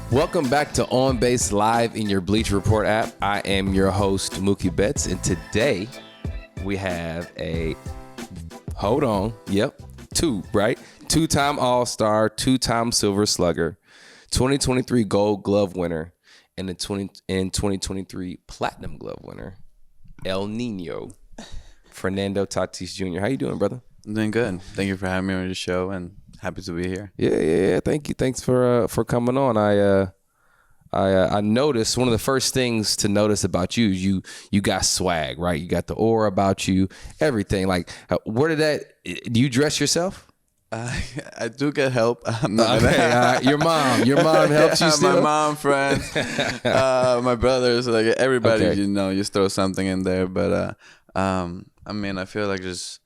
Welcome back to On Base Live in your Bleacher Report app. I am your host, Mookie Betts, and today we have two-time All-Star, two-time Silver Slugger, 2023 Gold Glove winner, and the 2023 Platinum Glove winner, El Nino, Fernando Tatis Jr. How you doing, brother? I'm doing good. Thank you for having me on your show, and happy to be here. Yeah. Thank you. Thanks for coming on. I noticed one of the first things to notice about you got swag, right? You got the aura about you, everything. Like, where did that? Do you dress yourself? I do get help. Your mom helps you still? My mom, friends, my brothers, like everybody. Okay. You just throw something in there. But I mean, I feel like it's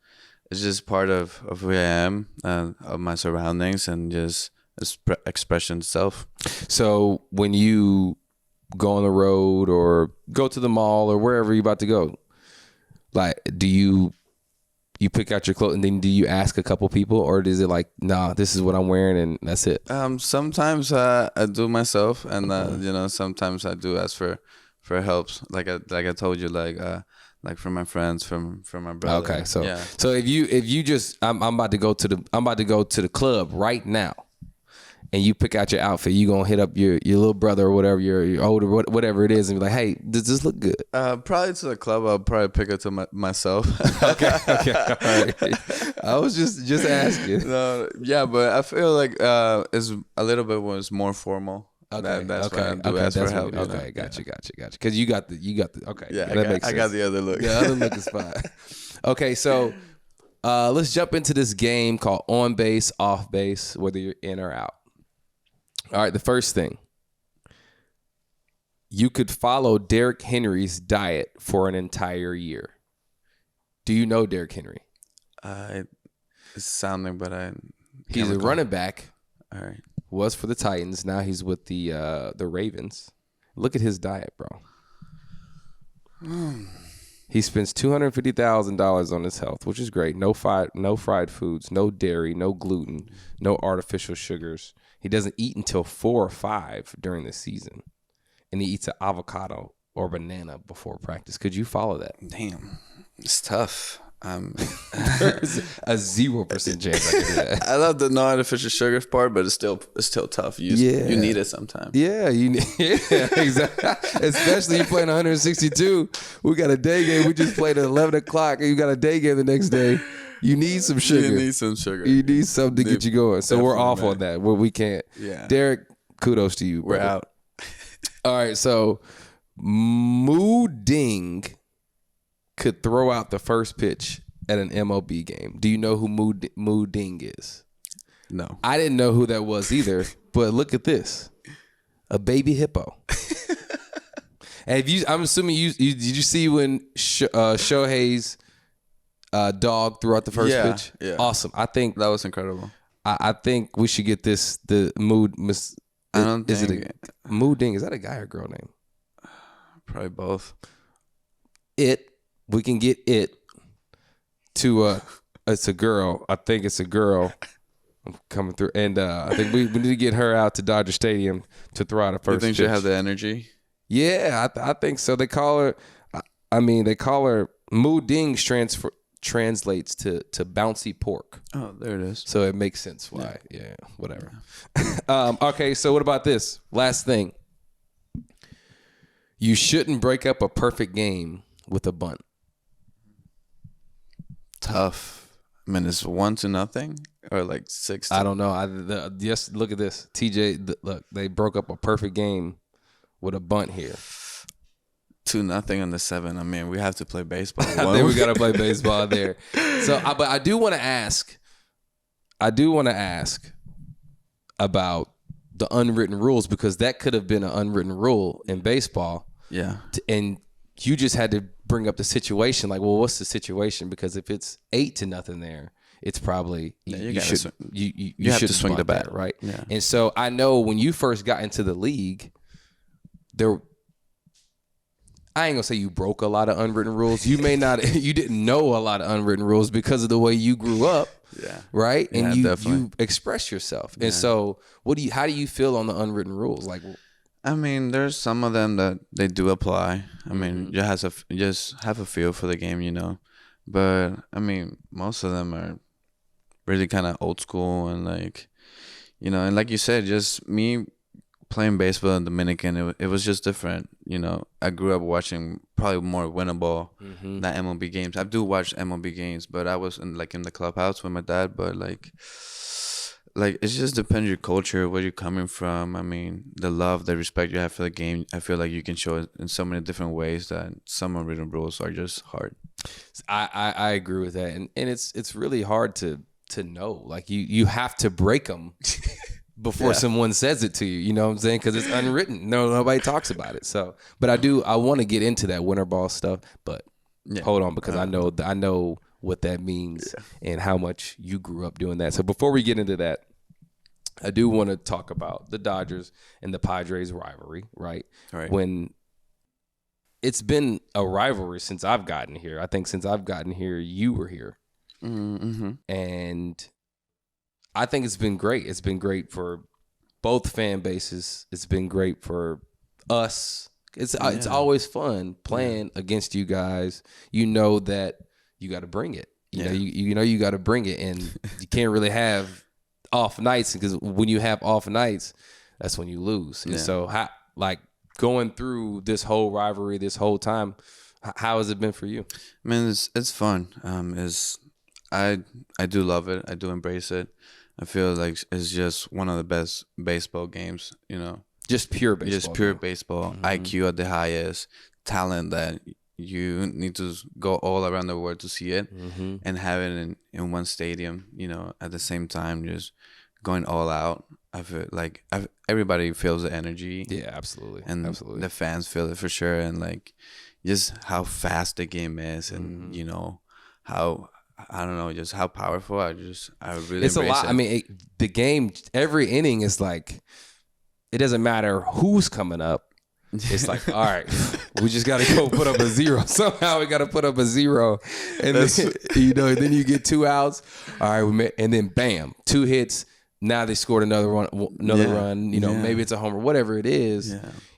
just part of who I am, of my surroundings, and just expression itself. So when you go on the road or go to the mall or wherever you're about to go, like, do you pick out your clothes and then do you ask a couple people, or is it like, nah, this is what I'm wearing and that's it? Sometimes I do myself, and sometimes I do ask for helps. Like I told you, like from my friends, from my brother. Okay, so yeah. So if you just I'm about to go to the club right now, and you pick out your outfit, you gonna hit up your little brother or whatever, your older whatever it is, and be like, hey, does this look good? Probably to the club. I'll probably pick it to myself. Okay, all right. I was just asking. No, yeah, but I feel like it's a little bit was more formal. Okay, that's okay, why I do okay, ask for that's help. Okay, gotcha. Because you got the okay. Yeah, that makes sense. I got the other look. Yeah, other look is fine. Okay, so let's jump into this game called On Base, Off Base, whether you're in or out. All right, the first thing. You could follow Derrick Henry's diet for an entire year. Do you know Derrick Henry? It's sounding, but He's a running back. All right. Was for the Titans. Now he's with the Ravens. Look at his diet, bro. He spends $250,000 on his health, which is great. No fried foods, no dairy, no gluten, no artificial sugars. He doesn't eat until 4 or 5 during the season, and he eats an avocado or banana before practice. Could you follow that? Damn, it's tough. There's a 0% chance I could do that. I love the no artificial sugars part, but it's still tough. You need it sometimes. Yeah, exactly. Especially you playing 162. We got a day game. We just played at 11 o'clock, and you got a day game the next day. You need some sugar. You need some sugar. You need something to get you going. So we're off on that. Where we can't. Yeah. Derrick, kudos to you. We're out. All right. So Moo Deng could throw out the first pitch at an MLB game. Do you know who Moo Deng is? No. I didn't know who that was either. But look at this. A baby hippo. And I'm assuming did you see when Shohei's dog threw out the first pitch? Yeah. Awesome. I think that was incredible. I think we should get the mood. I don't think. Is it Moo Deng? Is that a guy or girl name? Probably both. We can get it to it's a girl. I think it's a girl. I'm coming through, and I think we need to get her out to Dodger Stadium to throw out a first. You think pitch. she have the energy? Yeah, I think so. They call her. They call her Moo Deng. Translates to bouncy pork. Oh, there it is. So it makes sense why. Yeah, whatever. Okay, so what about this? Last thing. You shouldn't break up a perfect game with a bunt. Tough. I mean, it's 1-0 or like 6. I don't know. Just look at this. TJ, look, they broke up a perfect game with a bunt here. 2-0 on the 7. I mean, we have to play baseball. I think we got to play baseball there. So, but I do want to ask about the unwritten rules, because that could have been an unwritten rule in baseball. Yeah. And you just had to bring up the situation. Like, well, what's the situation? Because if it's 8-0 there, it's probably you have to swing the bat, right? Yeah. And so I know when you first got into the league, I ain't gonna say you broke a lot of unwritten rules. You may not, you didn't know a lot of unwritten rules because of the way you grew up. Yeah. Right? Yeah, And you definitely. express yourself. Yeah. And so how do you feel on the unwritten rules? Like, I mean, there's some of them that they do apply. I mean, Mhm. you just have a feel for the game, you know. But I mean, most of them are really kind of old school and like, you know, and like you said, just me playing baseball in Dominican, it was just different. You know, I grew up watching probably more winnable Mhm. than MLB games. I do watch MLB games, but I was in the clubhouse with my dad. But like it just depends your culture, where you're coming from. I mean, the love, the respect you have for the game. I feel like you can show it in so many different ways that some unwritten rules are just hard. I agree with that. And it's really hard to know. Like you have to break them before Yeah. someone says it to you. You know what I'm saying? Because it's unwritten. Nobody talks about it. So, but I want to get into that winter ball stuff. But Yeah. hold on, because I know what that means and how much you grew up doing that. So before we get into that, I do want to talk about the Dodgers and the Padres rivalry, right? Right. When it's been a rivalry since I've gotten here. I think since I've gotten here, you were here. Mm-hmm. And I think it's been great. It's been great for both fan bases. It's been great for us. It's always fun playing against you guys. You know that you got to bring it. You know you got to bring it, and you can't really have off nights, because when you have off nights, that's when you lose. And so going through this whole rivalry, this whole time, how has it been for you? I mean, it's fun. I do love it. I do embrace it. I feel like it's just one of the best baseball games. You know, Just pure baseball. just pure baseball. IQ at the highest, talent that you need to go all around the world to see it, and have it in one stadium. You know, at the same time, just going all out. I feel like everybody feels the energy. Yeah, absolutely. And absolutely. the fans feel it for sure. And like just how fast the game is, and you know how, I don't know, just how powerful. I really It's a embrace lot. it. I mean, the game, every inning is like, it doesn't matter who's coming up. It's like, all right, we just got to go put up a zero. Somehow we got to put up a zero. And then, then you get 2 outs. All right, and then bam, 2 hits. Now they scored another run. Maybe it's a homer, whatever it is.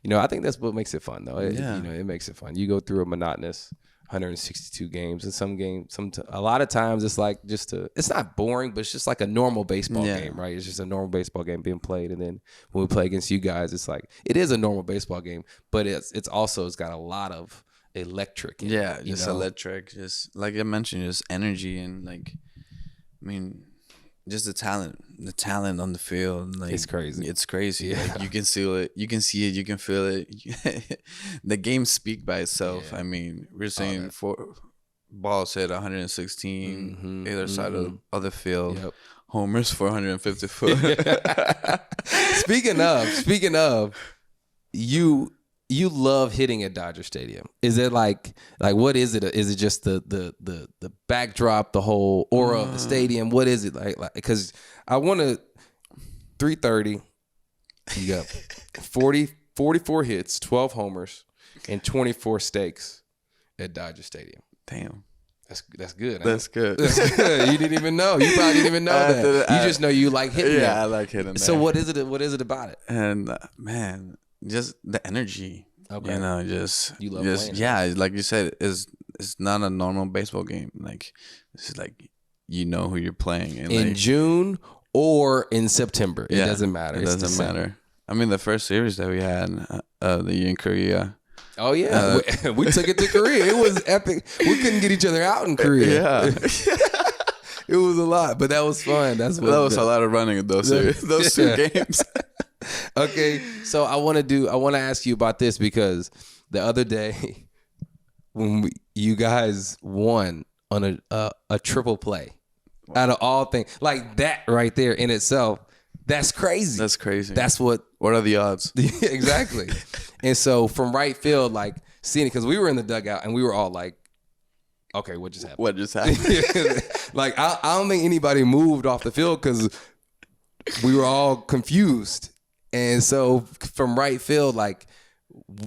Yeah. I think that's what makes it fun, though. It makes it fun. You go through a monotonous 162 games, and a lot of times it's like it's not boring, but it's just like a normal baseball game, right? It's just a normal baseball game being played. And then when we play against you guys, it's like, it is a normal baseball game, but it's got a lot of electric. Electric. Just like I mentioned, just energy and like, I mean, just the talent on the field, like It's crazy. It's crazy. Like you can see it, you can feel it. The game speak by itself. I mean, we're seeing 4 balls hit 116 either side of the field. Yep. Homers 450 foot. Speaking of, you love hitting at Dodger Stadium. Is it like what is it? Is it just the backdrop, the whole aura of the stadium? What is it like? Because I want to 330. You got 44 hits, 12 homers, and 24 steaks at Dodger Stadium. Damn. That's good. That's good. That's good. You didn't even know. You probably didn't even know that. You just know you like hitting. Yeah, I like hitting. So what is it? What is it about it? And man, just the energy. Okay. You know, just You love just playing. yeah, like you said, it's not a normal baseball game. Like it's like you know who you're playing In June or in September. It doesn't matter. It doesn't matter. I mean, the first series that we had, the year in Korea. Oh yeah, we took it to Korea. It was epic. We couldn't get each other out in Korea. Yeah. It was a lot, but that was fun. That was a lot of running in those those 2 games. Okay, so I want to ask you about this, because the other day when you guys won on a triple play, out of all things, like that right there in itself, that's crazy. That's crazy. That's what are the odds? Exactly. And so from right field, like seeing it, because we were in the dugout and we were all like, okay, what just happened? What just happened? Like I don't think anybody moved off the field because we were all confused. And so from right field, like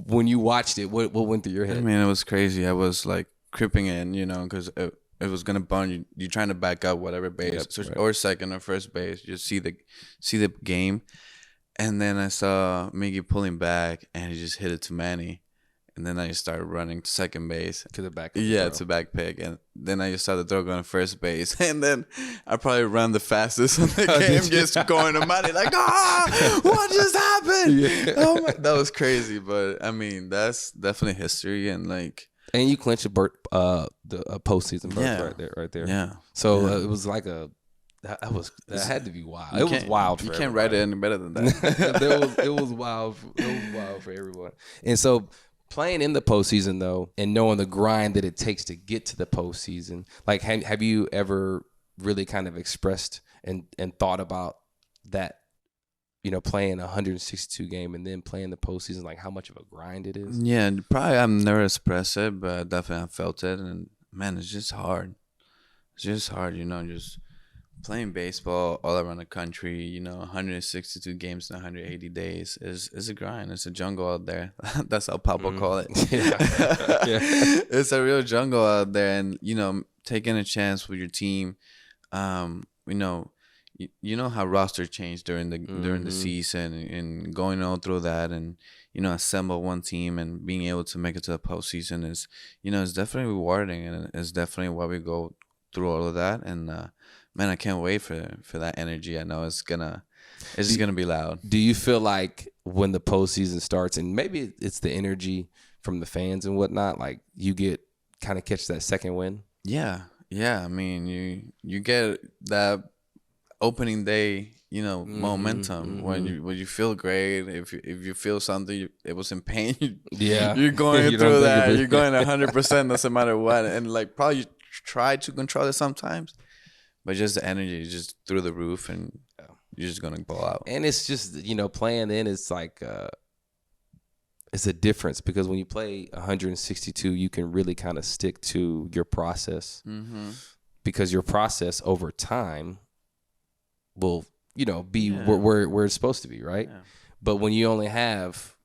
when you watched it, what went through your head? I mean, it was crazy. I was like creeping in, you know, because it was gonna bunt, you're trying to back up whatever base, or second or first base, just see the game. And then I saw Miggy pulling back, and he just hit it to Manny. And then I just started running to second base. To the back. To back pick. And then I just saw the throw going to first base. And then I probably ran the fastest on the game, just going to Manny like, what just happened? Yeah. Oh my, that was crazy. But I mean, that's definitely history. And like, and you clinched a postseason berth right there. Yeah. So it was like that had to be wild. It was wild. You can't write it any better than that. It was wild. It was wild for everyone. And so, playing in the postseason, though, and knowing the grind that it takes to get to the postseason, like, have you ever really kind of expressed and thought about that, playing a 162 game and then playing the postseason, like how much of a grind it is? Yeah, probably I've never expressed it, but definitely I felt it. And, man, it's just hard. It's just hard, just playing baseball all around the country, 162 games in 180 days is a grind. It's a jungle out there. That's how Papa call it. Yeah. It's a real jungle out there. And, taking a chance with your team, you know how roster changed during the season, and going all through that, and, assemble one team and being able to make it to the postseason is, it's definitely rewarding, and it's definitely why we go through all of that. And, man, I can't wait for that energy. I know it's just gonna be loud. Do you feel like when the postseason starts, and maybe it's the energy from the fans and whatnot, like you get kind of catch that second win? Yeah. I mean, you get that opening day, momentum when you feel great. If you feel something, it was in pain. You're going through that. You're going 100%, doesn't matter what, and like probably you try to control it sometimes. But just the energy is just through the roof, and you're just going to ball out. And it's just, playing in, it's like, it's a difference, because when you play 162, you can really kind of stick to your process, because your process over time will, be where it's supposed to be, right? Yeah. But when you only have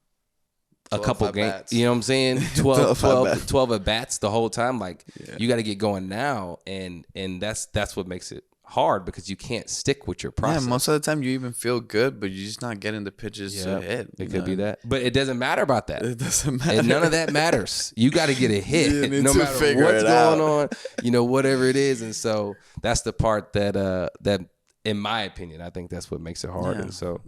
a couple games, you know what I'm saying? 12 at bats the whole time. Like, you got to get going now, and that's what makes it hard, because you can't stick with your process. Yeah, most of the time you even feel good, but you're just not getting the pitches to hit. It could be that, but it doesn't matter about that. It doesn't matter. And none of that matters. You got to get a hit, no matter what's going on. Whatever it is, and so that's the part that. In my opinion, I think that's what makes it hard. And so,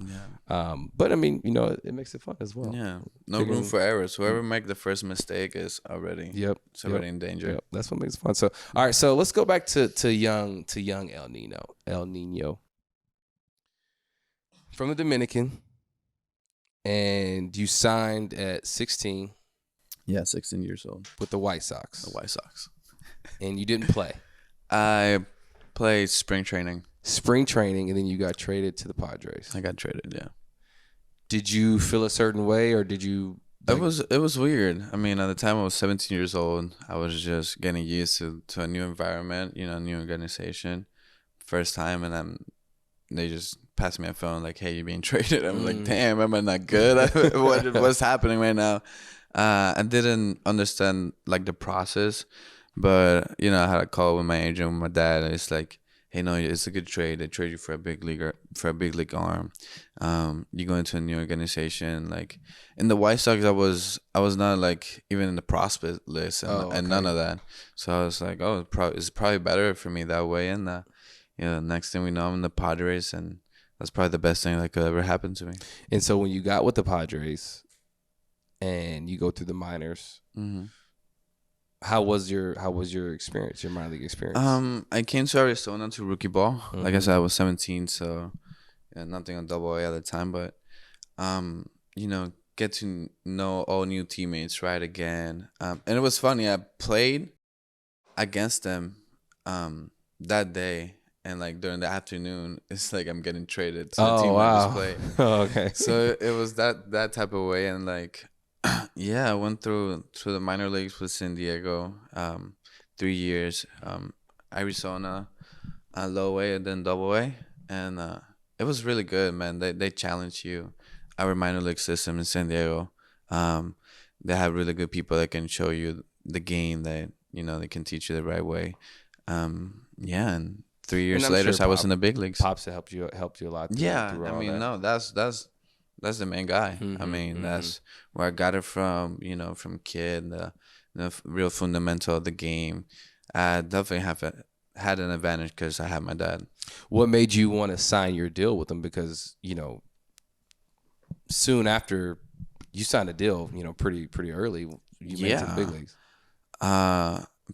but I mean, it makes it fun as well. Yeah. No room for errors. Whoever make the first mistake is already, it's already in danger. Yep. That's what makes it fun. So, all right. So let's go back to young El Nino from the Dominican, and you signed at 16. Yeah, 16 years old with the White Sox. The White Sox. And you didn't play. I played spring training, and then you got traded to the Padres. I got traded, yeah. Did you feel a certain way, or did you? It was weird. I mean, at the time I was 17 years old. I was just getting used to a new environment, a new organization, first time, and they just passed me a phone like, "Hey, you're being traded." I'm like, "Damn, am I not good? What's happening right now?" I didn't understand like the process, but I had a call with my agent, with my dad, and it's like, hey, no, it's a good trade. They trade you for a big league arm. You go into a new organization. Like in the White Sox, I was not like even in the prospect list and none of that. So I was like, it's probably better for me that way. And next thing we know, I'm in the Padres, and that's probably the best thing that could ever happen to me. And so when you got with the Padres, and you go through the minors. Mm-hmm. How was your experience, your minor league experience? I came to Arizona to rookie ball. Mm-hmm. Like I said, I was 17, so nothing on Double A at the time. But get to know all new teammates right again. And it was funny. I played against them that day, and like during the afternoon, it's like I'm getting traded to the team I just played. Okay. So it was that type of way, and like. Yeah, I went through the minor leagues with San Diego, 3 years, Arizona, low A and then Double A, and it was really good, man. They challenge you. Our minor league system in San Diego, they have really good people that can show you the game, that they can teach you the right way. Yeah, and 3 years And I'm later, sure I was in the big leagues. Pops helped you a lot. Yeah, through I all mean, that. no, that's the main guy. I mean, Mm-hmm. that's where I got it from. From kid, the real fundamental of the game. I definitely had an advantage because I had my dad. What made you want to sign your deal with him? Because soon after you signed a deal, pretty early, you made it to the big leagues.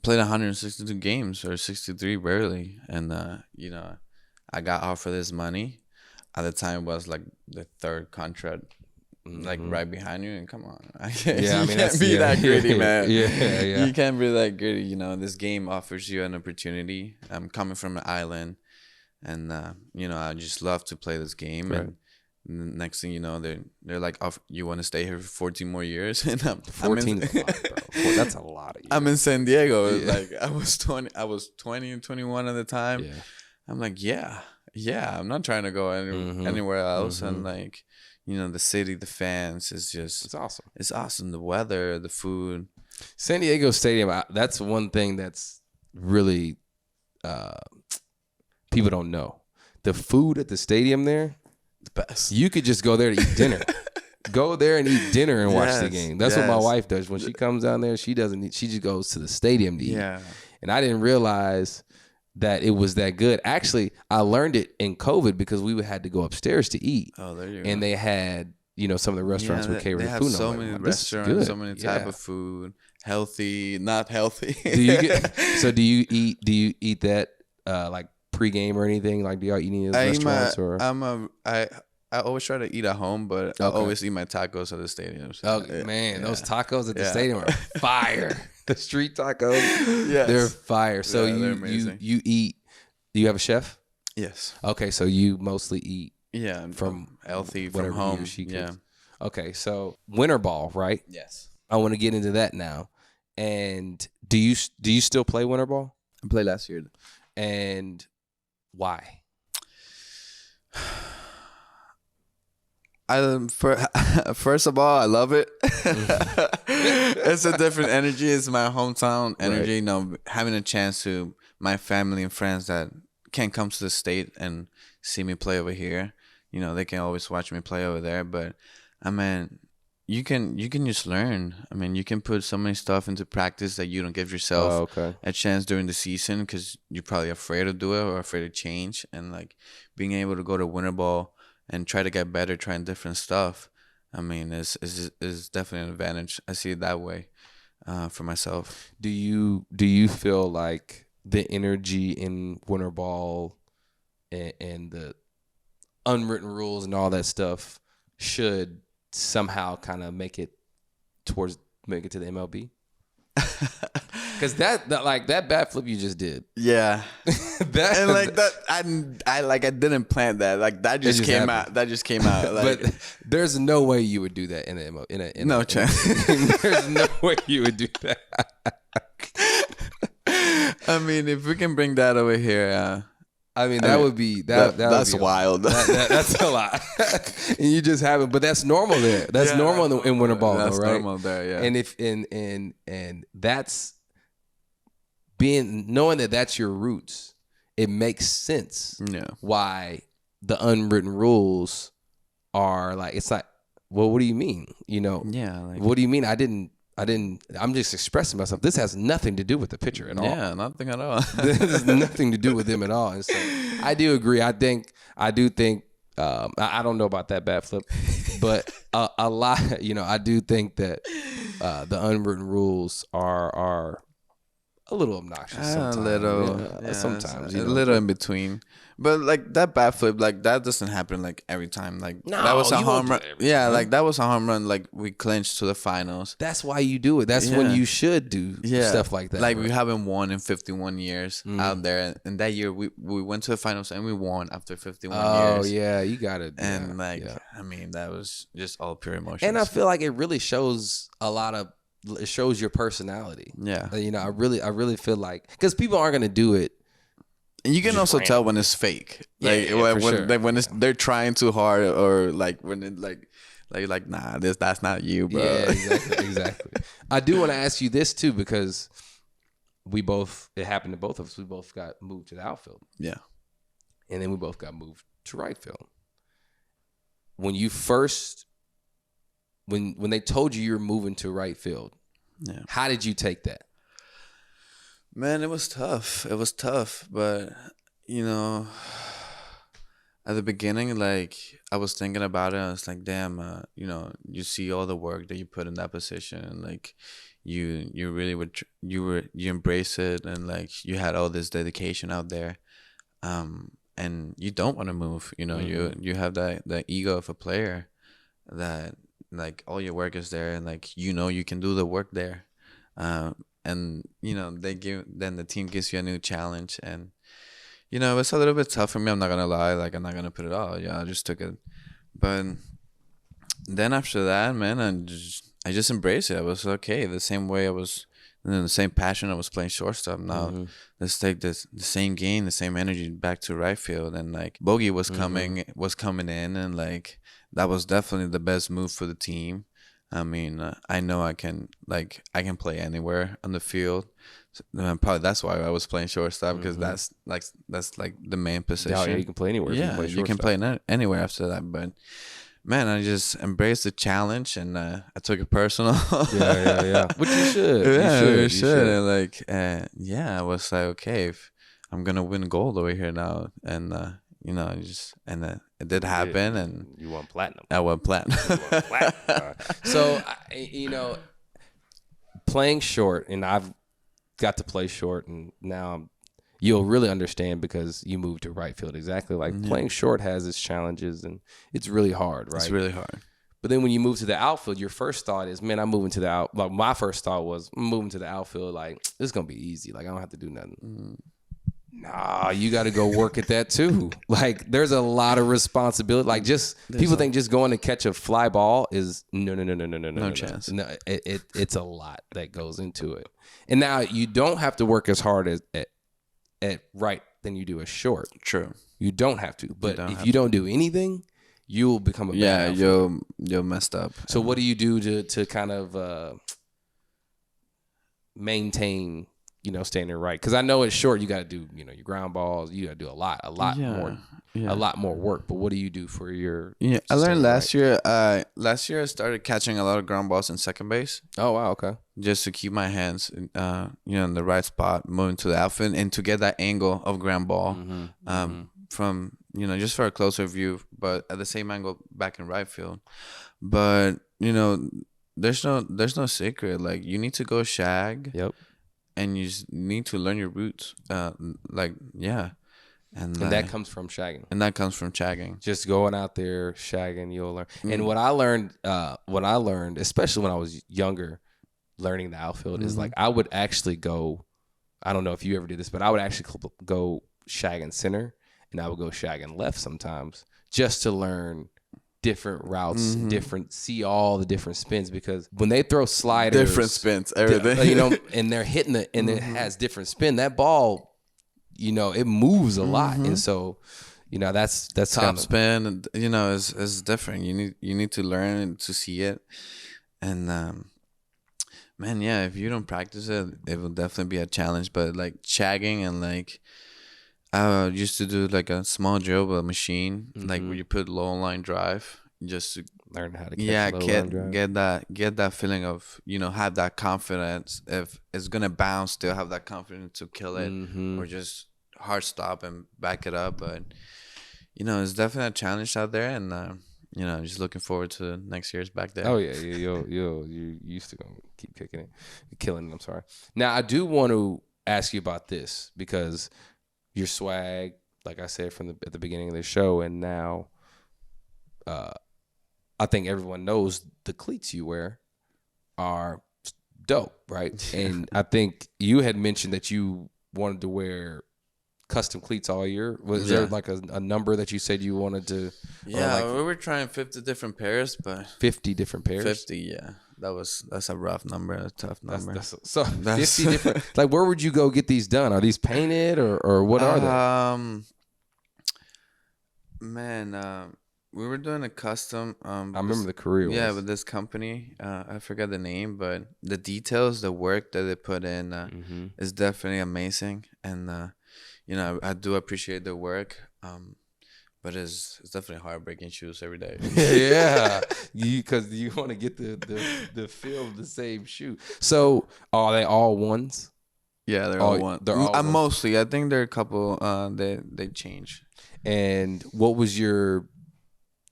Played 162 games or 63 barely, and I got offered this money. At the time, it was like the third contract, like right behind you. And come on, you can't be that greedy, man. Yeah. You can't be that greedy. This game offers you an opportunity. I'm coming from an island, and I just love to play this game. Right. And next thing you know, they're like, "Oh, you want to stay here for 14 more years?" And 14 is a lot, bro. That's a lot of years. I'm in San Diego. Yeah. Like I was 20 and 21 at the time. Yeah. I'm like, yeah. I'm not trying to go anywhere else. And like, the city, the fans is just, it's awesome. It's awesome. The weather, the food. San Diego Stadium. That's one thing that's really people don't know. The food at the stadium there, the best. You could just go there to eat dinner. Go there and eat dinner and watch the game. That's what my wife does when she comes down there. She doesn't eat. She just goes to the stadium to eat. Yeah. And I didn't realize that it was that good. Actually, I learned it in COVID because we had to go upstairs to eat. Oh, there you go. And they had, some of the restaurants would cater the food. So many restaurants, so many type of food, healthy, not healthy. Do you eat that like pregame or anything? Like, do y'all eat any of those restaurants? I always try to eat at home, but I always eat my tacos at the stadiums. Oh man, those tacos at the stadium are fire. The street tacos, they're fire. So you eat. Do you have a chef? Yes. Okay, so you mostly eat. Yeah, from healthy from home. Yeah. Okay, so winter ball, right? Yes. I want to get into that now. And do you still play winter ball? I played last year. And why? First of all, I love it. It's a different energy. It's my hometown energy. Right. Having a chance to my family and friends that can't come to the state and see me play over here. They can always watch me play over there. But I mean, you can just learn. I mean, you can put so many stuff into practice that you don't give yourself a chance during the season because you're probably afraid to do it or afraid to change. And like being able to go to winter ball and try to get better, trying different stuff. I mean, is definitely an advantage. I see it that way for myself. Do you feel like the energy in winter ball and the unwritten rules and all that stuff should somehow kind of make it to the MLB? Because that bat flip you just did. Yeah. I didn't plan that. Like that just came out. That just came out. Like, but there's no way you would do that no chance. There's no way you would do that. I mean, if we can bring that over here, would be that's wild. That's a lot. And you just haven't, but that's normal there. That's normal in winter ball, that's though, right? Normal there, yeah. And if and that's knowing that that's your roots, it makes sense. Yeah. Why the unwritten rules are like, it's like, well, what do you mean? Yeah. Like, what do you mean? I'm just expressing myself. This has nothing to do with the pitcher at all. Yeah, nothing at all. This has nothing to do with him at all. And so I do agree. I do think, I don't know about that bat flip, but a lot, I do think that the unwritten rules are a little obnoxious sometimes. Sometimes. A little in between. But like that bat flip, like that doesn't happen like every time. Like that was a home run. Yeah, like that was a home run. Like we clinched to the finals. That's why you do it. That's when you should do stuff like that. Like we haven't won in 51 years out there. And that year we went to the finals and we won after 51 years. Oh yeah, you got it. And I mean, that was just all pure emotion. And I feel like it really shows it shows your personality. Yeah. I really feel like, because people aren't going to do it. And you can also tell when it's fake. When they're trying too hard, or like when it like nah, that's not you, bro. Yeah, exactly. I do want to ask you this too, because it happened to both of us. We both got moved to the outfield. Yeah. And then we both got moved to right field. When you first, when they told you were moving to right field, how did you take that? Man, it was tough. It was tough, but you know, at the beginning, like I was thinking about it. I was like, damn, you know, you see all the work that you put in that position, and like you really would you embrace it, and like you had all this dedication out there, and you don't want to move. You know, you have that ego of a player that like all your work is there, and like you can do the work there, and you know then the team gives you a new challenge, and you know it's a little bit tough for me. I'm not gonna lie, like I'm not gonna put it all. Yeah, I just took it, but then after that, man, I just embraced it. I was okay. The same way I was, the same passion I was playing shortstop. Now let's take the same game, the same energy back to right field, and like Bogey was coming in, and like that was definitely the best move for the team. I mean, I know I can play anywhere on the field. So, probably that's why I was playing shortstop, because that's like the main position. Yeah, you can play anywhere. Yeah, you can play anywhere after that. But man, I just embraced the challenge, and I took it personal. yeah. Which you should. You should. And like, I was like, okay, if I'm gonna win gold over here now, and you know, it did happen, and you won platinum. I won platinum. So, you know, playing short, and I've got to play short, and now you'll really understand because you moved to right field. Exactly, like playing short has its challenges, and it's really hard, right? It's really hard. But then when you move to the outfield, your first thought is, man, I'm moving to the out. Like my first thought was, I'm moving to the outfield. Like this is gonna be easy. Like I don't have to do nothing. Nah, you got to go work at that too. Like there's a lot of responsibility. Like people think just going to catch a fly ball is no chance. No, it's a lot that goes into it. And now you don't have to work as hard at right than you do as short. True. You don't have to. But if you don't do anything, you'll become a bad outfielder. you'll messed up. So what do you do to kind of maintain, you know, staying there right? Because I know it's short. You got to do, you know, your ground balls. You got to do a lot more work. But what do you do for your? Yeah, I learned last year. Last year I started catching a lot of ground balls in second base. Oh wow, okay. Just to keep my hands, you know, in the right spot, moving to the outfield, and to get that angle of ground ball, from, you know, just for a closer view, but at the same angle back in right field. But you know, there's no secret. Like you need to go shag. Yep. And you just need to learn your roots. And that comes from shagging. And that comes from shagging. Just going out there shagging, you'll learn. And what I learned, especially when I was younger, learning the outfield is like I would actually go. I don't know if you ever did this, but I would actually go shagging center, and I would go shagging left sometimes just to learn different routes, see all the different spins, because when they throw sliders, different spins, everything, you know, and they're hitting it, and it has different spin. That ball, you know, it moves a lot, and so, you know, that's top spin, and you know, is different. You need to learn to see it, and man, yeah, if you don't practice it, it will definitely be a challenge. But like shagging and like. I used to do like a small drill with a machine, like where you put low line drive, just to learn how to catch low line drive. Get that feeling of, you know, have that confidence. If it's gonna bounce, still have that confidence to kill it, or just hard stop and back it up. But you know, it's definitely a challenge out there, and you know, just looking forward to next year's back there. Oh yeah, you used to go keep kicking it, killing it. I'm sorry. Now I do want to ask you about this because. Your swag, like I said at the beginning of the show, and now I think everyone knows the cleats you wear are dope, right? And I think you had mentioned that you wanted to wear custom cleats all year. Was there like a number that you said you wanted to? Yeah, like, we were trying 50 different pairs, but 50 different pairs. 50, yeah. That's a rough number, a tough number. That's 50 different. Like, where would you go get these done? Are these painted or what are they? Man, We were doing a custom. I remember the career Yeah, was. with this company. I forgot the name, but the details, the work that they put in, is definitely amazing. And I do appreciate the work. But it's definitely heartbreaking shoes every day. Yeah, because you want to get the feel of the same shoe. So are they all ones? Yeah, they're all one. They're all ones. Mostly, I think there are a couple. They change. And what was your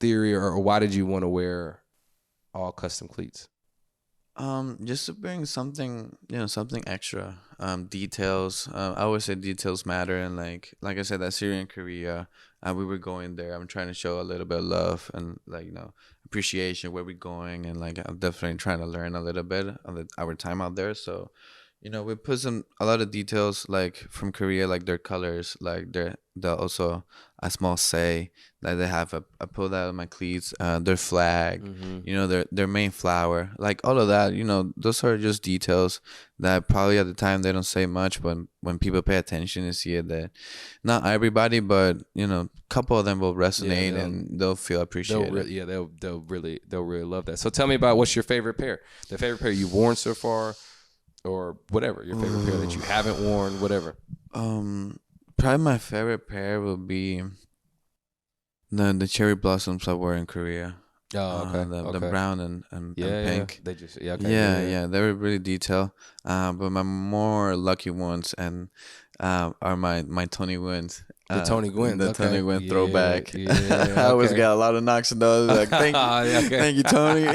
theory, or why did you want to wear all custom cleats? Just to bring something, something extra. Details. I always say details matter, and like I said, that Syrian Korea, we were going there. I'm trying to show a little bit of love and appreciation where we're going, and I'm definitely trying to learn a little bit of our time out there. So, we put a lot of details from Korea, like their colors, like the also a small say that they have. I pulled out of my cleats, their flag, their main flower, like all of that. Those are just details that probably at the time they don't say much, but when people pay attention and see it, that not everybody, but a couple of them will resonate and they'll feel appreciated. They'll really love that. So tell me about what's your favorite pair, the favorite pair you've worn so far. Or whatever, your favorite pair that you haven't worn, whatever. Probably my favorite pair will be the cherry blossoms I wore in Korea. Oh, okay. The brown and pink. They just they were really detailed. But my more lucky ones are my Tony Gwynns. The Tony Gwynn. The Tony Gwynn throwback. Yeah, I always got a lot of knocks on those. Like, thank you, Tony.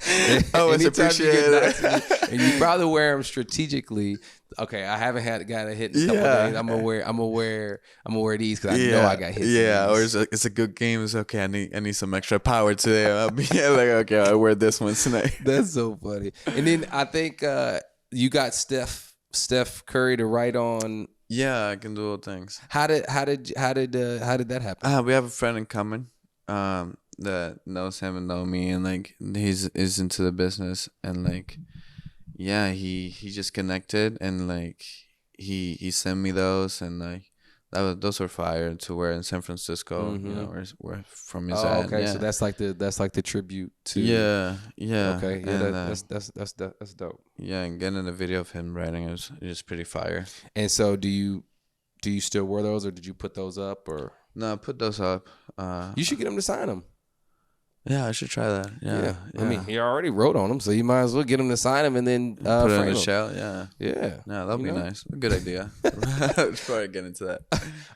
I always appreciate it. And you probably wear them strategically. Okay, I haven't got a hit in a couple days. I'm gonna wear these because I know I got hit. Yeah, or it's a good game. It's okay. I need some extra power today. I'll be okay. I'll wear this one tonight. That's so funny. And then I think you got Steph Curry to write on. Yeah, I can do all things. How did that happen? We have a friend in common that knows him and know me, and he's into the business, and he just connected, and he sent me those, and those were fire to wear in San Francisco. Where from his at. Okay, yeah. so that's like the tribute to. Yeah. Okay, yeah, and, that's dope. Yeah, and getting a video of him writing is just pretty fire. And so, do you still wear those, or did you put those up, or? No, I put those up. You should get him to sign them. Yeah, I should try that. Yeah. I mean, he already wrote on them, so you might as well get him to sign them and then put it in the them. shell. Yeah. Yeah. No, that'll be nice. A good idea. Before I get into that.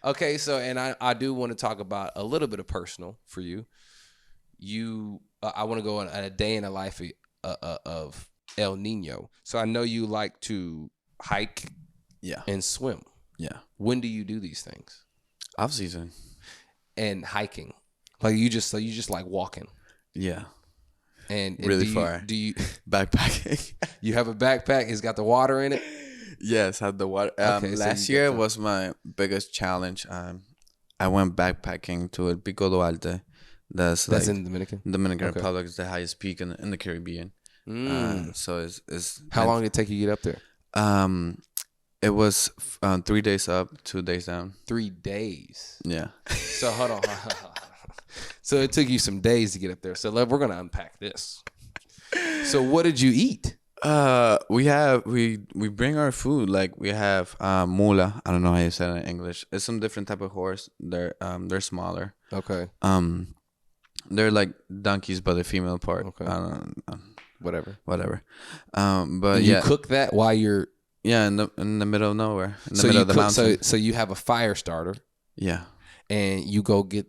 Okay, so and I do want to talk about a little bit of personal for you. I want to go on a day in the life of El Nino. So I know you like to hike, and swim. Yeah. When do you do these things? Off season. And hiking, you just like walking. Yeah. And really far. Do you backpacking? You have a backpack? It's got the water in it. Yes, had the water. Last year was my biggest challenge. I went backpacking to El Pico Duarte. That's in Dominican Republic. Is the highest peak in the Caribbean. So it's how long did it take you to get up there? It was 3 days up, 2 days down. 3 days. Yeah. So hold on. So it took you some days to get up there. So we're gonna unpack this. So what did you eat? We bring our food. We have mula. I don't know how you say it in English. It's some different type of horse. They're smaller. Okay. They're like donkeys, but the female part. Okay. Whatever. But you cook that while you're. Yeah, in the middle of nowhere, in the middle of the mountain. So you have a fire starter. Yeah. And you go get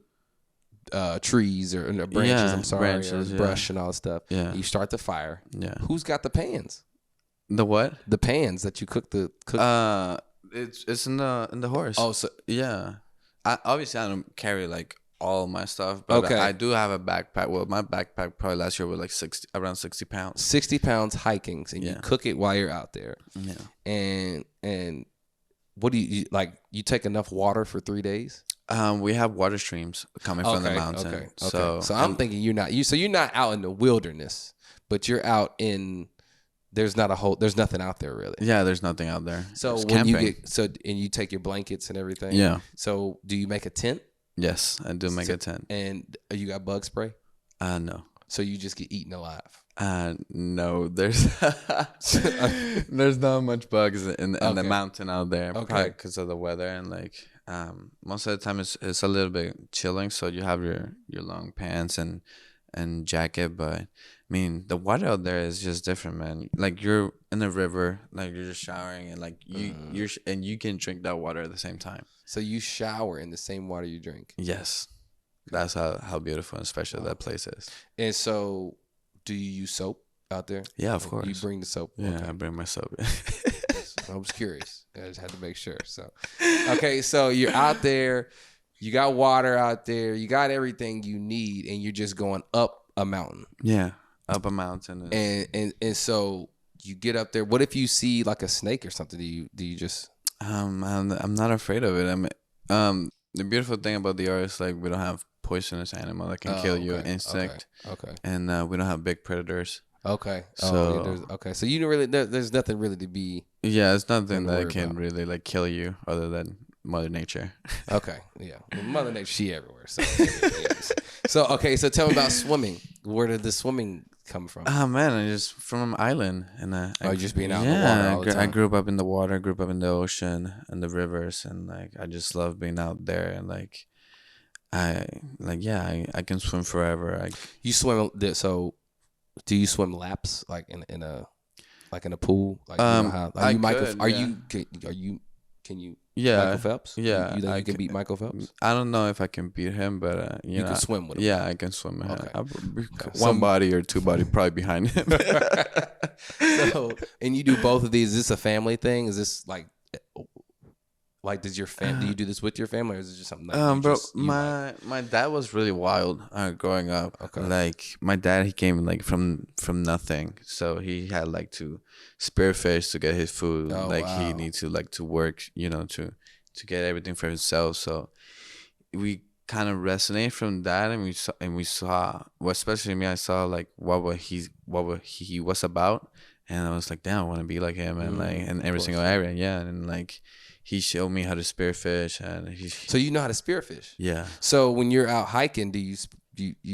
trees or branches. Branches, brush and all that stuff. Yeah. You start the fire. Yeah. Who's got the pans? The what? The pans that you cook the. It's in the horse. Oh, so yeah. I don't carry all my stuff, but okay. I do have a backpack. Well, my backpack probably last year was around 60 pounds. 60 pounds hiking, and you cook it while you're out there. Yeah. And what do you like? You take enough water for 3 days? We have water streams coming from the mountain. Okay. So I'm thinking you're not out in the wilderness, but you're out in. There's nothing out there really. Yeah, there's nothing out there. So it's when camping. and you take your blankets and everything. Yeah. So do you make a tent? Yes, I do make a tent. And you got bug spray? No. So you just get eaten alive? No. There's not much bugs in the mountain out there. Okay. Probably because of the weather and most of the time it's a little bit chilling. So you have your long pants and jacket, but I mean the water out there is just different, man. Like you're in a river, like you're just showering, and like you can drink that water at the same time. So you shower in the same water you drink? Yes, that's how beautiful and special that place is. And so, do you use soap out there? Yeah, of course. You bring the soap? Yeah, okay. I bring my soap. I was curious. I just had to make sure. So, okay, so you're out there. You got water out there. You got everything you need, and you're just going up a mountain. Yeah, up a mountain. And so you get up there. What if you see like a snake or something? Do you just? I'm not afraid of it. The beautiful thing about the art is like we don't have poisonous animal that can kill you, insect. Okay. And we don't have big predators. Okay. So So you don't really. There's nothing really to be. Yeah, it's nothing that can really like kill you other than Mother Nature. Okay. Yeah. Well, Mother Nature, she everywhere. So okay. So tell me about swimming. Where did the swimming come from? Oh man, I just from an island and just being out in the water all the time. I grew up in the water, grew up in the ocean and the rivers, and like I just love being out there and like I can swim forever. You swim so. Do you swim laps like in a pool? Like Can you? Yeah, Michael Phelps. Yeah, you think you can beat Michael Phelps? I don't know if I can beat him, but you can swim with him. Yeah, I can swim. Okay. One body or two body probably behind him. So, and you do both of these. Is this a family thing? Is this like does your do you do this with your family, or is it just something? My dad was really wild growing up. Okay. Like my dad, he came like from nothing, so he had like to spearfish to get his food. He needs to work, to get everything for himself. So we kind of resonate from that, and we saw, well, especially me, I saw like what he was about, and I was like, damn, I want to be like him, and like in every single area, yeah, and like. He showed me how to spearfish, and so you know how to spearfish. Yeah. So when you're out hiking, do you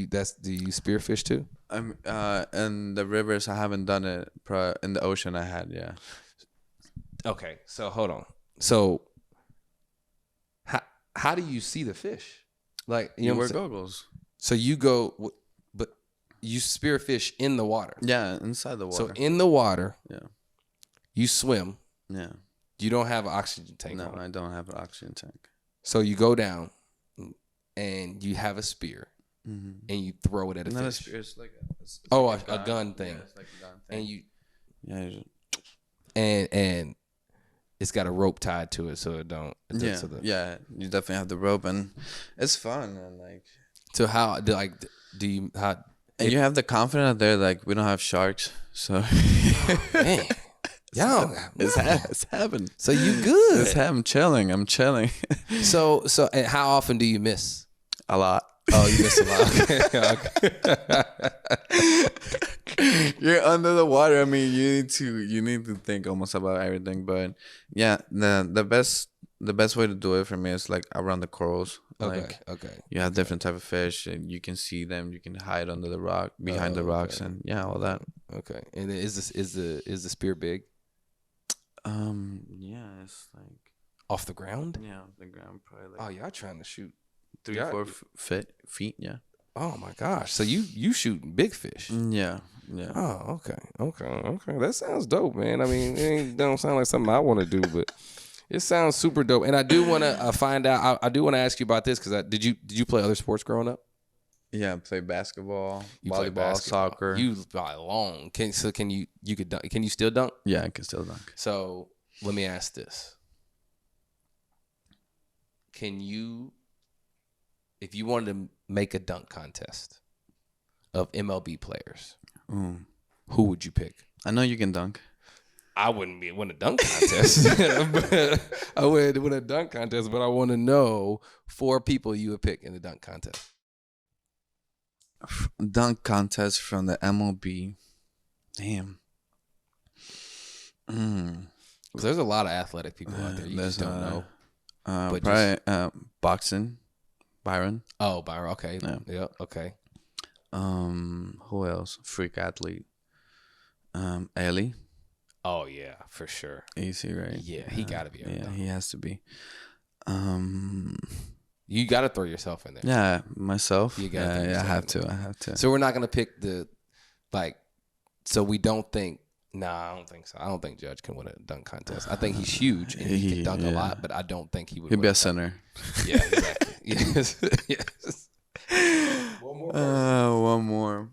spearfish too? In the rivers, I haven't done it. In the ocean, I had, yeah. Okay, so hold on. So how do you see the fish? Like you wear goggles. So you go, but you spearfish in the water. Yeah, inside the water. So in the water. Yeah. You swim. Yeah. You don't have an oxygen tank. No, I don't have an oxygen tank. So you go down, and you have a spear, and you throw it at a fish. Not a spear, it's like a gun thing. Yeah, it's like a gun thing. And you. Yeah. And it's got a rope tied to it, so it don't. Yeah. You definitely have the rope, and it's fun, and like. So how do you how? And you have the confidence there, like we don't have sharks, so. Oh, man. Yo, it's happened. So you good? It's happened. I'm chilling. So, and how often do you miss? A lot. Oh, you miss a lot. Okay. You're under the water. I mean, you need to think almost about everything. But yeah, the best way to do it for me is like around the corals. Okay. You have different type of fish, and you can see them. You can hide under the rock, behind the rocks, and all that. Okay. And is the spear big? Yeah, it's like off the ground. Yeah, off the ground, probably. Like, oh, y'all trying to shoot 3 or 4 feet. Yeah. Oh my gosh! So you shooting big fish? Yeah. Oh, okay. That sounds dope, man. I mean, it don't sound like something I want to do, but it sounds super dope. And I do want to find out. I do want to ask you about this because did you play other sports growing up? Yeah, I played basketball, volleyball, soccer. You long. Can you could dunk? Can you still dunk? Yeah, I can still dunk. So let me ask this: can you, if you wanted to make a dunk contest of MLB players, who would you pick? I know you can dunk. I wouldn't win a dunk contest. I would win a dunk contest, but I want to know 4 people you would pick in the dunk contest. Dunk contest from the MLB. Damn. There's a lot of athletic people out there you just don't know. Probably boxing. Byron. Oh, Byron. Okay. Yeah. Okay. Who else? Freak athlete. Ellie. Oh yeah, for sure. Easy, right? Yeah, he got to be. Yeah, he has to be. You got to throw yourself in there. Yeah, myself. You got to. Yeah, I have to. So we're not gonna pick the like. So we don't think. Nah, I don't think so. I don't think Judge can win a dunk contest. I think he's huge and he can dunk a lot, but I don't think he would. He'd be a center. Yeah, exactly. Yes, yes. One more. One more.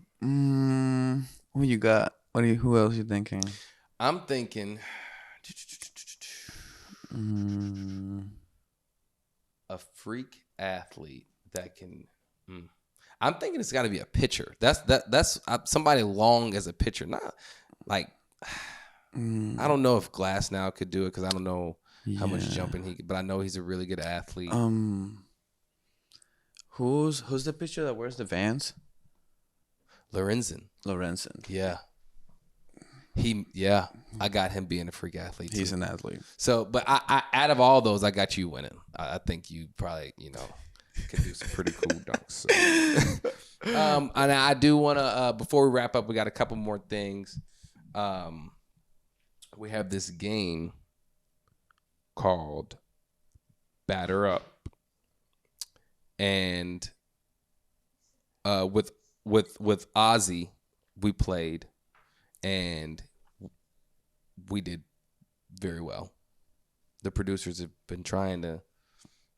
Who you got? Who else you thinking? I'm thinking a freak athlete that can. I'm thinking it's got to be a pitcher. That's somebody long as a pitcher. Not like I don't know if Glass now could do it because I don't know how much jumping he could, but I know he's a really good athlete. Who's the pitcher that wears the Vans? Lorenzen. Yeah. I got him being a freak athlete too. He's an athlete. So, but I out of all those, I got you winning. I think you probably, can do some pretty cool dunks. So. And I do want to, before we wrap up, we got a couple more things. We have this game called Batter Up. And with Ozzy, we played. And we did very well. The producers have been trying to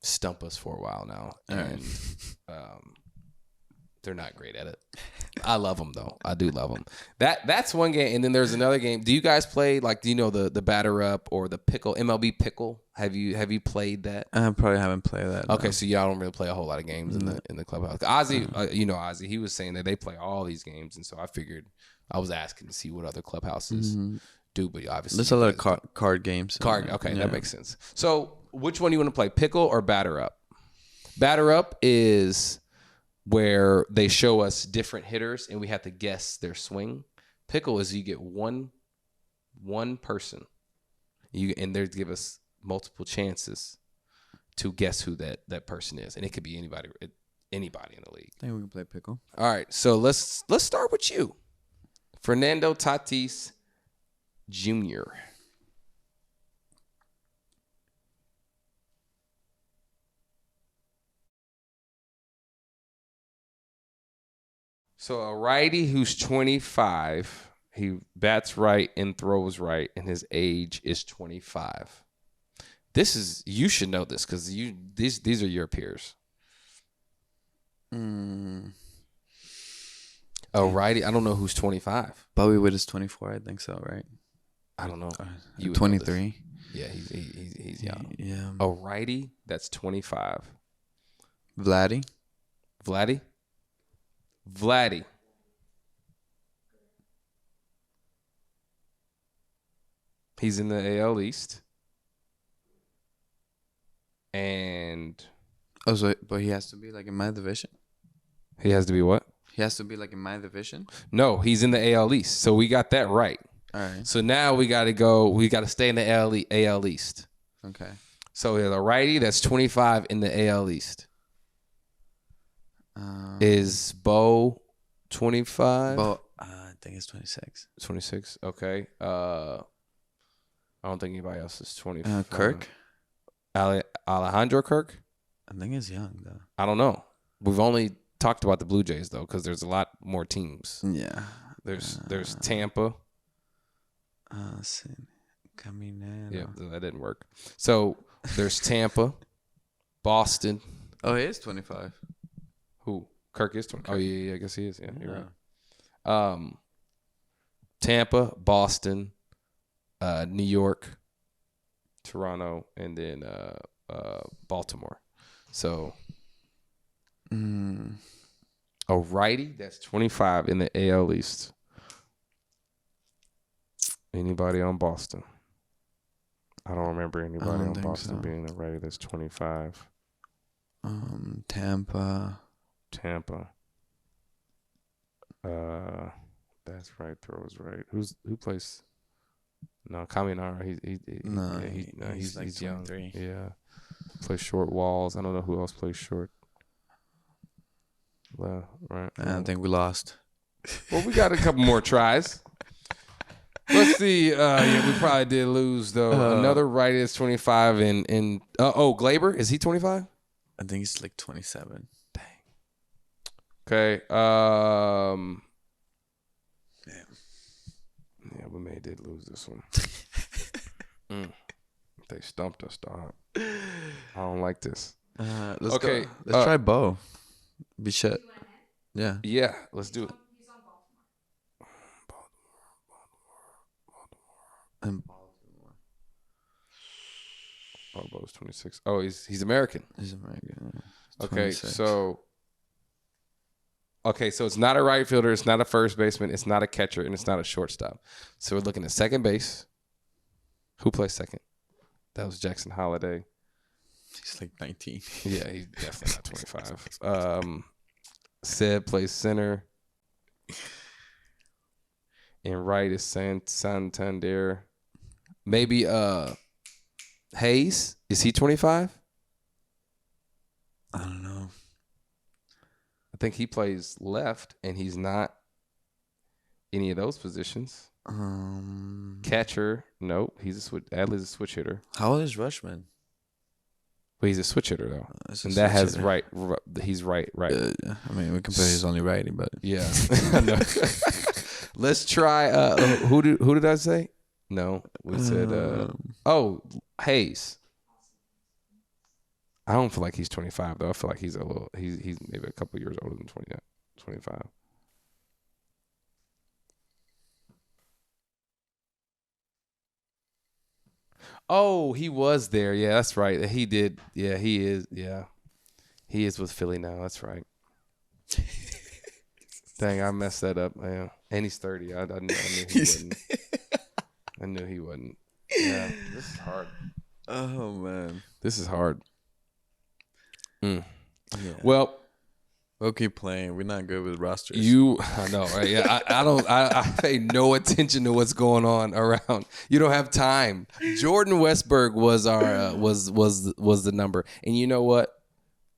stump us for a while now. And they're not great at it. I love them, though. I do love them. That's one game. And then there's another game. Do you guys play, do you know the Batter Up or the Pickle, MLB Pickle? Have you played that? I probably haven't played that. Okay, no. So y'all don't really play a whole lot of games in the clubhouse. Ozzy, Ozzy, he was saying that they play all these games. And so I figured I was asking to see what other clubhouses do, but obviously there's a lot of card games. That makes sense. So which one do you want to play, Pickle or Batter Up? Batter Up is where they show us different hitters and we have to guess their swing. Pickle is you get one person, and they give us multiple chances to guess who that person is, and it could be anybody in the league. I think we can play Pickle. All right, so let's start with you. Fernando Tatis Jr. So a righty who's 25, he bats right and throws right, and his age is 25. You should know this because these are your peers. A righty, I don't know who's 25. Bobby Witt is 24, I think so, right? I don't know. You 23. Yeah, he's young. Yeah. A righty that's 25. Vladdy. He's in the AL East. And but he has to be in my division. He has to be what? He has to be in my division? No, he's in the AL East. So we got that right. All right. So now we got to stay in the AL East. Okay. So there's a righty that's 25 in the AL East. Is Bo 25? Bo, I think it's 26. 26. Okay. I don't think anybody else is 25. Kirk? Alejandro Kirk? I think he's young, though. I don't know. We've only talked about the Blue Jays, though, because there's a lot more teams. Yeah. There's Tampa. Caminero. Yeah, that didn't work. So there's Tampa, Boston. Oh, he is 25. Who? Kirk is 20. Oh, yeah, I guess he is. Yeah, you're right. Tampa, Boston, New York, Toronto, and then Baltimore. So a righty that's 25 in the AL East. Anybody on Boston? I don't remember anybody on Boston being a righty that's 25. Tampa. That's right. Throws right. Who plays? No, Caminero. He's young. 23. Yeah, plays short walls. I don't know who else plays short. Well, right. I think we lost. Well, we got a couple more tries. Let's see. Yeah, we probably did lose though. Another righty is 25, and Glaber, is he 25? I think he's like 27. Dang. Okay. Yeah, we did lose this one. They stumped us, dog. I don't like this. Let's try Bo. Be shit. Yeah. Yeah, let's do it. He's on Baltimore. And Bo's 26. Oh, he's American. he's American. Okay, so it's not a right fielder, it's not a first baseman, it's not a catcher, and it's not a shortstop. So we're looking at second base. Who plays second? That was Jackson Holiday. He's like 19. Yeah, he's definitely not 25. Seb plays center. And right is Santander. Maybe Hayes. Is he 25? I don't know. I think he plays left, and he's not any of those positions. Catcher, nope. He's a switch. Adley's a switch hitter. How old is Rushman? But he's a switch hitter though, and that has hitter. He's right. I mean, we can put his only righty, but yeah. Let's try. Who did I say? No, we said. Hayes. I don't feel like he's 25 though. I feel like he's he's maybe a couple years older than 25. Oh, he was there. Yeah, that's right. He did. Yeah, he is. Yeah, he is with Philly now. That's right. Dang, I messed that up. Yeah, and he's 30. I knew he wouldn't. I knew he wouldn't. Yeah, this is hard. Oh man, this is hard. Yeah. Well, we'll keep playing. We're not good with rosters. I know, right? Yeah, I pay no attention to what's going on around. You don't have time. Jordan Westberg was our was the number, and you know what?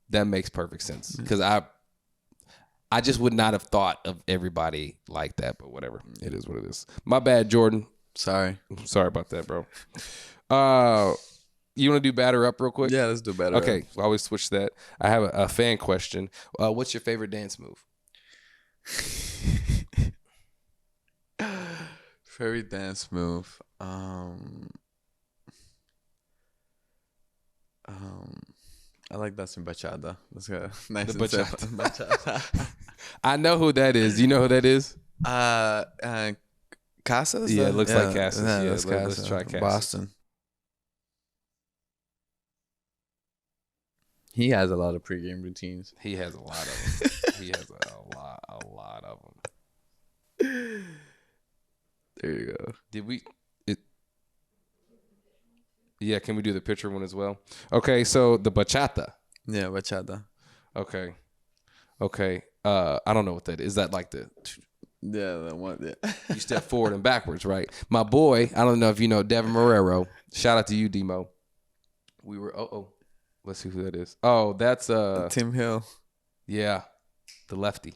That makes perfect sense because I just would not have thought of everybody like that, but whatever. It is what it is. My bad, Jordan. Sorry about that, bro. You want to do batter up real quick? Yeah, let's do batter up. Okay, I always switch that. I have a fan question. What's your favorite dance move? Favorite dance move. I like dancing bachata. Let's go. Nice the and bachata. I know who that is. Do you know who that is? Casas? Yeah, it looks like Casas. Yeah, let's try Casas. Boston. He has a lot of pregame routines. He has a lot of them. He has a lot of them. There you go. Did we? Yeah, can we do the picture one as well? Okay, so the bachata. Yeah, bachata. Okay. I don't know what that is. Is that like the? Yeah, that one. Yeah. You step forward and backwards, right? My boy, I don't know if you know Devin Marrero. Shout out to you, Demo. We were. Let's see who that is. Oh, that's Tim Hill. Yeah, the lefty.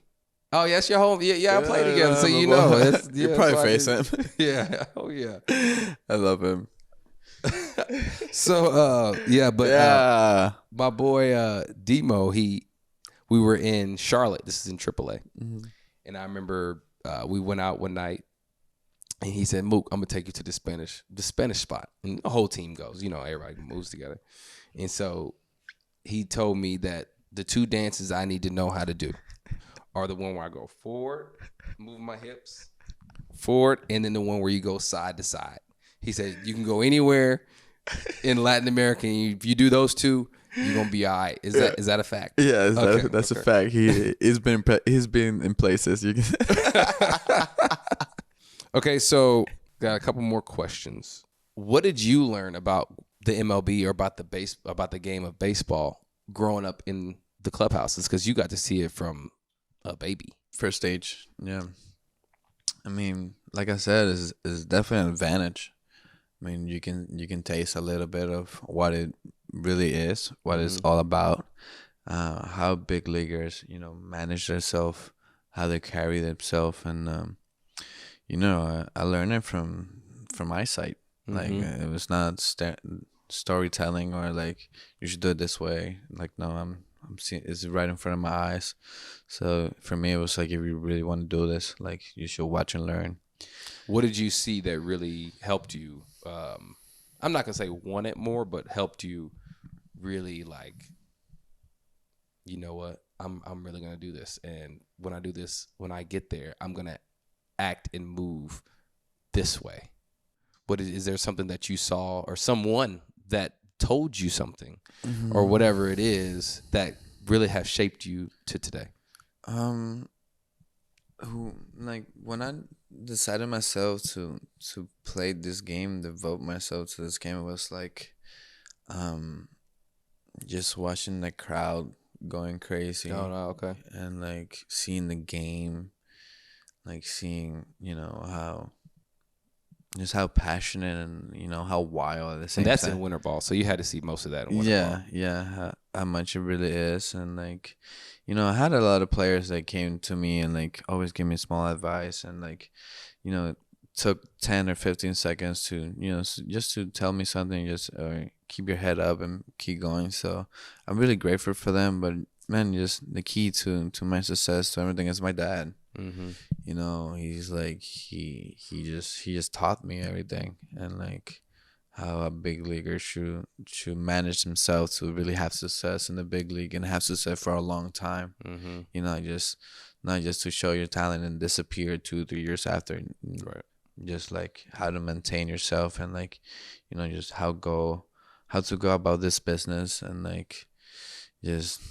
Oh, yes, your home. Yeah, I play together, so you know. You probably face him. Yeah. Oh, yeah. I love him. So, my boy Demo, we were in Charlotte. This is in AAA, and I remember we went out one night, and he said, "Mook, I'm gonna take you to the Spanish spot," and the whole team goes. You know, everybody moves together, and so he told me that the two dances I need to know how to do are the one where I go forward, move my hips forward, and then the one where you go side to side. He said you can go anywhere in Latin America, and if you do those two, you're gonna be all right. Is that a fact? Yeah, that's a fact. He's been in places. You can. Okay, so got a couple more questions. What did you learn about the MLB or about the game of baseball growing up in the clubhouses? Because you got to see it from a baby. First stage, yeah. I mean, like I said, is definitely an advantage. I mean, you can taste a little bit of what it really is, what it's all about. how big leaguers, manage themselves, how they carry themselves, and I learned it from eyesight. Like it was not storytelling or like you should do it this way. Like no, I'm seeing it's right in front of my eyes. So for me, it was like if you really want to do this, like you should watch and learn. What did you see that really helped you? I'm not gonna say want it more, but helped you really like. You know what? I'm really gonna do this, and when I do this, when I get there, I'm gonna act and move this way. What is there something that you saw or someone that told you something or whatever it is that really have shaped you to today? Who like when I decided myself to play this game, devote myself to this game, it was like, just watching the crowd going crazy. Oh no, okay. And like seeing the game, like seeing how passionate and how wild at the same And that's time. in winter ball, so you had to see most of that in winter ball. Yeah, how much it really is. And like I had a lot of players that came to me and like always give me small advice, and like took 10 or 15 seconds to just to tell me something, just keep your head up and keep going. So I'm really grateful for them. But man, just the key to my success, to everything, is my dad. He's like he just taught me everything, and like how a big leaguer should manage himself to really have success in the big league and have success for a long time. Just not just to show your talent and disappear 2-3 years after. Right. Just like how to maintain yourself, and like just how to go about this business, and like just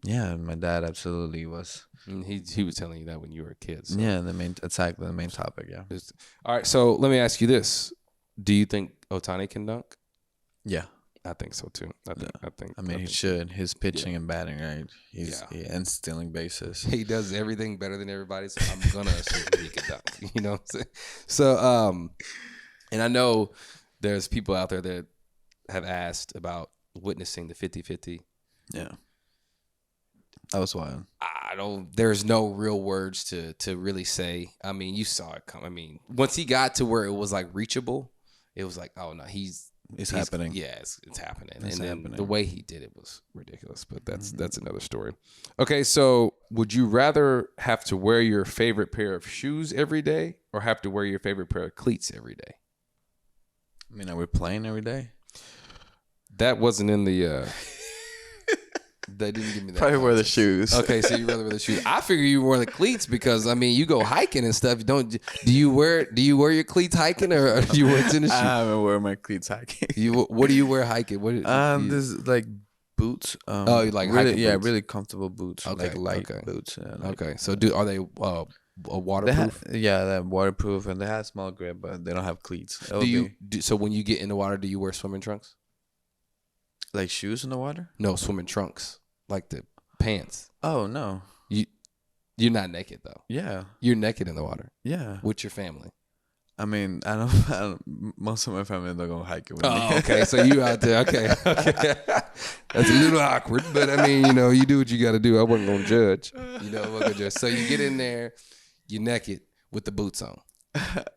yeah, my dad absolutely was. And he was telling you that when you were a kid. So. Yeah, the main topic. Yeah. All right, so let me ask you this: do you think Ohtani can dunk? Yeah. I think so too. I mean, he should. His pitching and batting, right? And stealing bases. He does everything better than everybody, so I'm gonna assume he can dunk. You know what I'm saying? So, and I know there's people out there that have asked about witnessing the 50-50. Yeah. That was wild. There's no real words to really say. I mean, you saw it come. I mean, once he got to where it was like reachable, it was like, oh no, it's happening. Yeah, it's happening. Then the way he did it was ridiculous. But that's another story. Okay, so would you rather have to wear your favorite pair of shoes every day, or have to wear your favorite pair of cleats every day? I mean, are we playing every day? That wasn't in the. They didn't give me that. Probably wear the shoes. Okay, so you rather wear the shoes. I figure you wear the cleats because I mean you go hiking and stuff. Do you wear your cleats hiking, or do you wear tennis shoes? I haven't worn my cleats hiking. What do you wear hiking? This is like boots. You like really, hiking yeah, boots? really comfortable boots. Okay, like light boots. Okay, so are they waterproof? They're waterproof, and they have small grip, but they don't have cleats. So when you get in the water, do you wear swimming trunks? Like shoes in the water? No, swimming trunks, like the pants. Oh no, you're not naked though. Yeah, you're naked in the water. Yeah, with your family. I mean, I don't. Most of my family don't go hiking with me. Oh, okay. So you out there? Okay. That's a little awkward, but I mean, you do what you got to do. I wasn't gonna judge. I wasn't gonna judge. So you get in there, you're naked with the boots on.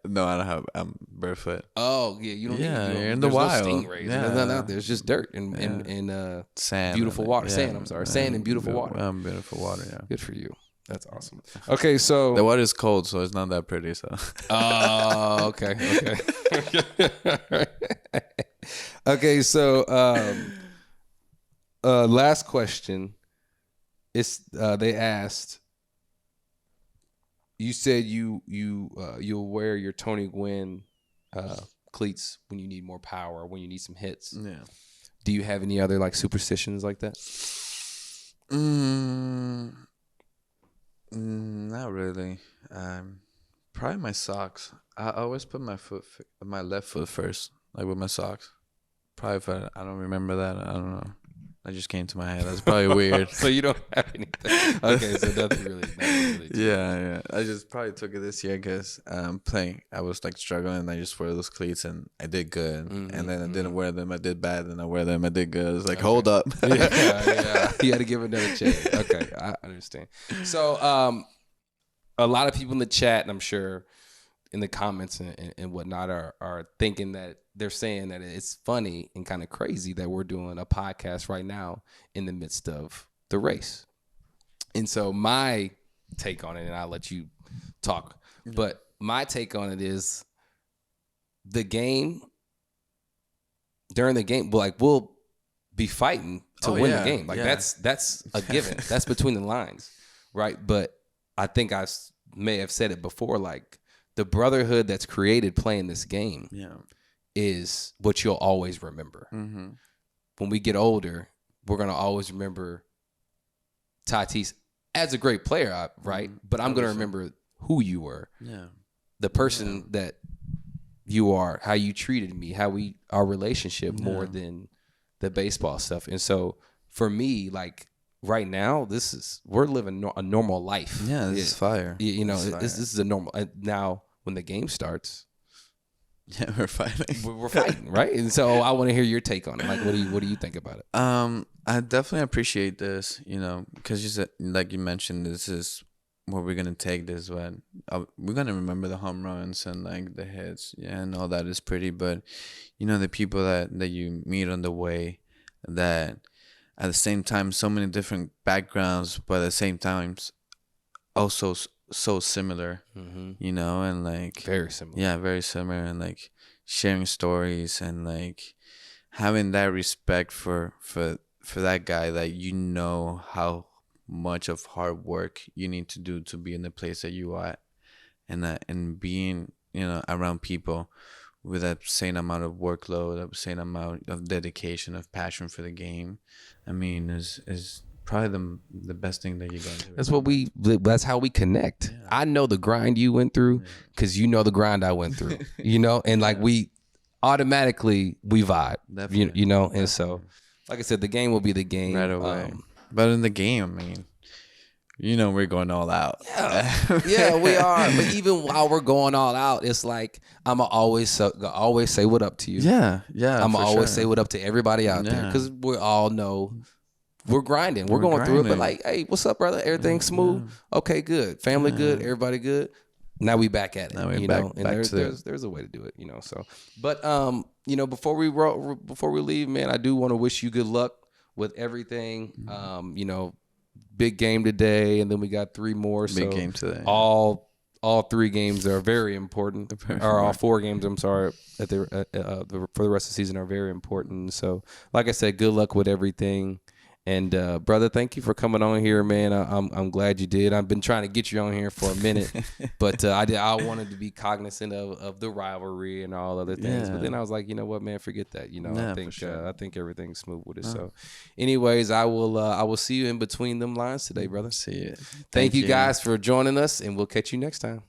No, I don't have. I'm barefoot. Oh yeah, you don't. Yeah, you're in the wild. No stingrays. Yeah, there's nothing out there. It's just dirt and sand, beautiful water. Yeah. Sand. I'm sorry, sand and beautiful water. Beautiful water. Yeah, good for you. That's awesome. Okay, so the water is cold, so it's not that pretty. So. Oh, okay. Okay, so last question. They asked. You said you'll wear your Tony Gwynn cleats when you need more power, when you need some hits. Yeah. Do you have any other like superstitions like that? Not really. Probably my socks. I always put my left foot first, like with my socks. Probably if I don't remember that. I don't know. That just came to my head. That's probably weird. So you don't have anything. Okay, so nothing really. Yeah. I just probably took it this year because playing, I was like struggling, and I just wore those cleats, and I did good. And then I didn't wear them, I did bad. Then I wear them, I did good. I was like, hold up. Yeah. You had to give another chance. Okay, I understand. So, a lot of people in the chat, and I'm sure in the comments and whatnot, are thinking that they're saying that it's funny and kind of crazy that we're doing a podcast right now in the midst of the race. And so my take on it, and I'll let you talk, but my take on it is during the game, we'll be fighting to win the game. That's a given. That's between the lines, right? But I think I may have said it before, like the brotherhood that's created playing this game is what you'll always remember. Mm-hmm. When we get older, we're going to always remember Tatis as a great player, right? But I'm going to remember who you were. Yeah. The person that you are, how you treated me, our relationship more than the baseball stuff. And so for me, like right now, we're living a normal life. Yeah, this is fire. You know, this is a normal. Now, when the game starts, we're fighting. We're fighting, right? And so I want to hear your take on it. Like, what do you think about it? I definitely appreciate this, because you said, like you mentioned, this is what we're gonna take this when we're gonna remember the home runs and like the hits, and all that is pretty. But the people that you meet on the way, that at the same time so many different backgrounds, but at the same time also so similar, and like very similar. Yeah, very similar, and like sharing stories and like having that respect for that guy, that how much of hard work you need to do to be in the place that you are at, and being around people with that same amount of workload, that same amount of dedication, of passion for the game. I mean, is probably the best thing that you're going to. That's how we connect. Yeah. I know the grind you went through because you know the grind I went through. And like we automatically we vibe. Definitely. And so, like I said, the game will be the game right away. But in the game, I mean, we're going all out. Yeah, we are. But even while we're going all out, it's like I'm always say what up to you. Yeah. I'm always say what up to everybody out there, because we all know we're grinding. We're going through it, but like, hey, what's up, brother? Everything smooth? Okay, good. Family good. Everybody good. Now we back at it. Now we're back there's a way to do it. So, but before we leave, man, I do want to wish you good luck with everything. Big game today, and then we got 3 more. Big game today. All 3 games are very important, or all 4 games. I'm sorry, for the rest of the season are very important. So, like I said, good luck with everything. And brother, thank you for coming on here, man. I'm glad you did. I've been trying to get you on here for a minute, but I wanted to be cognizant of the rivalry and all other things. But then I was like, you know what, man, forget that. I think everything's smooth with it. So, anyways, I will see you in between them lines today, brother. See you. Thank you guys for joining us, and we'll catch you next time.